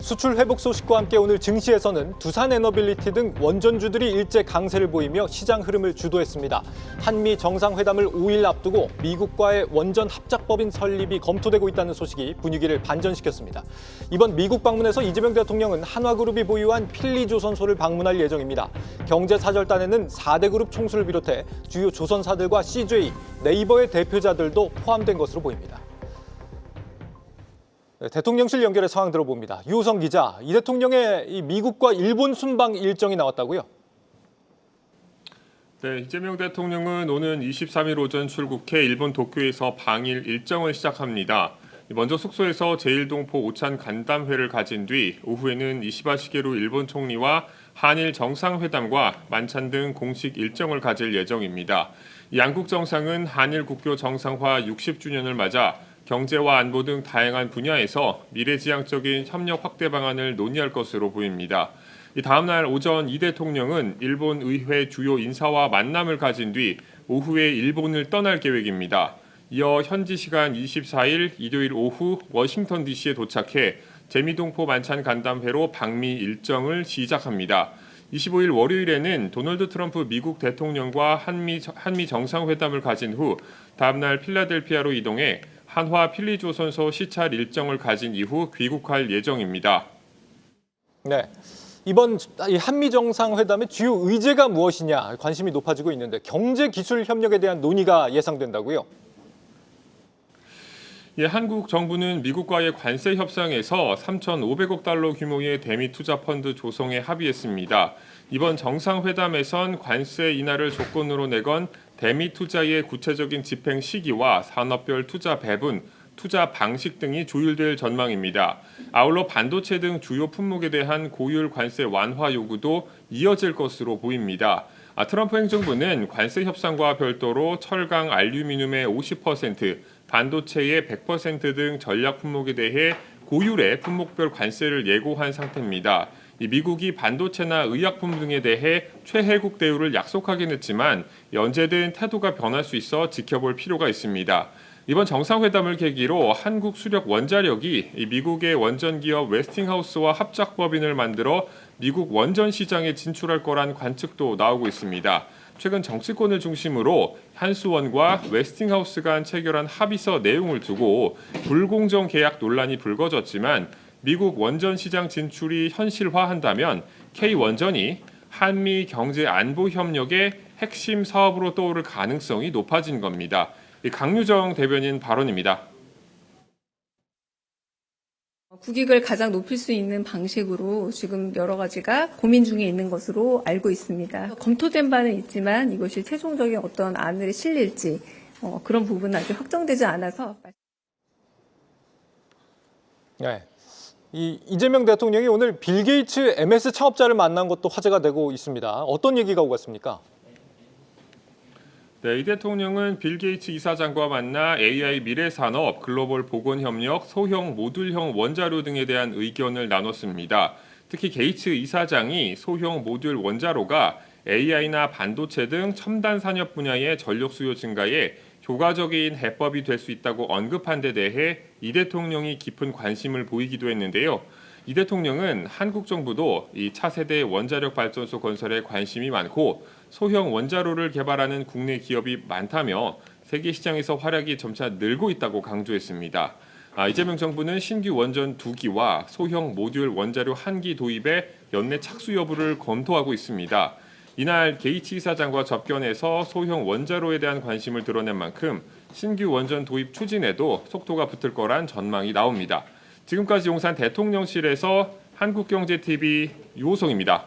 수출 회복 소식과 함께 오늘 증시에서는 두산에너빌리티 등 원전주들이 일제 강세를 보이며 시장 흐름을 주도했습니다. 한미 정상회담을 5일 앞두고 미국과의 원전 합작법인 설립이 검토되고 있다는 소식이 분위기를 반전시켰습니다. 이번 미국 방문에서 이재명 대통령은 한화그룹이 보유한 필리조선소를 방문할 예정입니다. 경제사절단에는 4대 그룹 총수를 비롯해 주요 조선사들과 CJ, 네이버의 대표자들도 포함된 것으로 보입니다. 대통령실 연결해 상황 들어봅니다. 유호성 기자, 이 대통령의 이 미국과 일본 순방 일정이 나왔다고요? 네, 이재명 대통령은 오는 23일 오전 출국해 일본 도쿄에서 방일 일정을 시작합니다. 먼저 숙소에서 제1동포 오찬 간담회를 가진 뒤 오후에는 이시바 시게루 일본 총리와 한일 정상회담과 만찬 등 공식 일정을 가질 예정입니다. 양국 정상은 한일 국교 정상화 60주년을 맞아 경제와 안보 등 다양한 분야에서 미래지향적인 협력 확대 방안을 논의할 것으로 보입니다. 다음 날 오전 이 대통령은 일본 의회 주요 인사와 만남을 가진 뒤 오후에 일본을 떠날 계획입니다. 이어 현지 시간 24일 일요일 오후 워싱턴 DC에 도착해 재미동포 만찬 간담회로 방미 일정을 시작합니다. 25일 월요일에는 도널드 트럼프 미국 대통령과 한미 정상회담을 가진 후 다음 날 필라델피아로 이동해 한화 필리조선소 시찰 일정을 가진 이후 귀국할 예정입니다. 네, 이번 한미 정상회담의 주요 의제가 무엇이냐 관심이 높아지고 있는데 경제 기술 협력에 대한 논의가 예상된다고요? 예, 한국 정부는 미국과의 관세 협상에서 3,500억 달러 규모의 대미 투자 펀드 조성에 합의했습니다. 이번 정상회담에선 관세 인하를 조건으로 내건 대미 투자의 구체적인 집행 시기와 산업별 투자 배분, 투자 방식 등이 조율될 전망입니다. 아울러 반도체 등 주요 품목에 대한 고율 관세 완화 요구도 이어질 것으로 보입니다. 트럼프 행정부는 관세 협상과 별도로 철강, 알루미늄의 50%, 반도체의 100% 등 전략 품목에 대해 고율의 품목별 관세를 예고한 상태입니다. 미국이 반도체나 의약품 등에 대해 최혜국 대우를 약속하긴 했지만 언제든 태도가 변할 수 있어 지켜볼 필요가 있습니다. 이번 정상회담을 계기로 한국 수력 원자력이 미국의 원전 기업 웨스팅하우스와 합작법인을 만들어 미국 원전 시장에 진출할 거란 관측도 나오고 있습니다. 최근 정치권을 중심으로 한수원과 웨스팅하우스 간 체결한 합의서 내용을 두고 불공정 계약 논란이 불거졌지만 미국 원전 시장 진출이 현실화한다면 K원전이 한미 경제 안보 협력의 핵심 사업으로 떠오를 가능성이 높아진 겁니다. 강유정 대변인 발언입니다. 국익을 가장 높일 수 있는 방식으로 지금 여러 가지가 고민 중에 있는 것으로 알고 있습니다. 검토된 바는 있지만 이것이 최종적인 어떤 안으로 실릴지 그런 부분은 아직 확정되지 않아서. 네. 이재명 대통령이 오늘 빌 게이츠 MS 창업자를 만난 것도 화제가 되고 있습니다. 어떤 얘기가 오갔습니까? 네, 이 대통령은 빌 게이츠 이사장과 만나 AI 미래산업, 글로벌 보건협력, 소형 모듈형 원자로 등에 대한 의견을 나눴습니다. 특히 게이츠 이사장이 소형 모듈 원자로가 AI나 반도체 등 첨단 산업 분야의 전력 수요 증가에 효과적인 해법이 될 수 있다고 언급한 데 대해 이 대통령이 깊은 관심을 보이기도 했는데요. 이 대통령은 한국 정부도 이 차세대 원자력 발전소 건설에 관심이 많고 소형 원자로를 개발하는 국내 기업이 많다며 세계 시장에서 활약이 점차 늘고 있다고 강조했습니다. 이재명 정부는 신규 원전 2기와 소형 모듈 원자로 1기 도입에 연내 착수 여부를 검토하고 있습니다. 이날 게이츠 이사장과 접견해서 소형 원자로에 대한 관심을 드러낸 만큼 신규 원전 도입 추진에도 속도가 붙을 거란 전망이 나옵니다. 지금까지 용산 대통령실에서 한국경제TV 유호성입니다.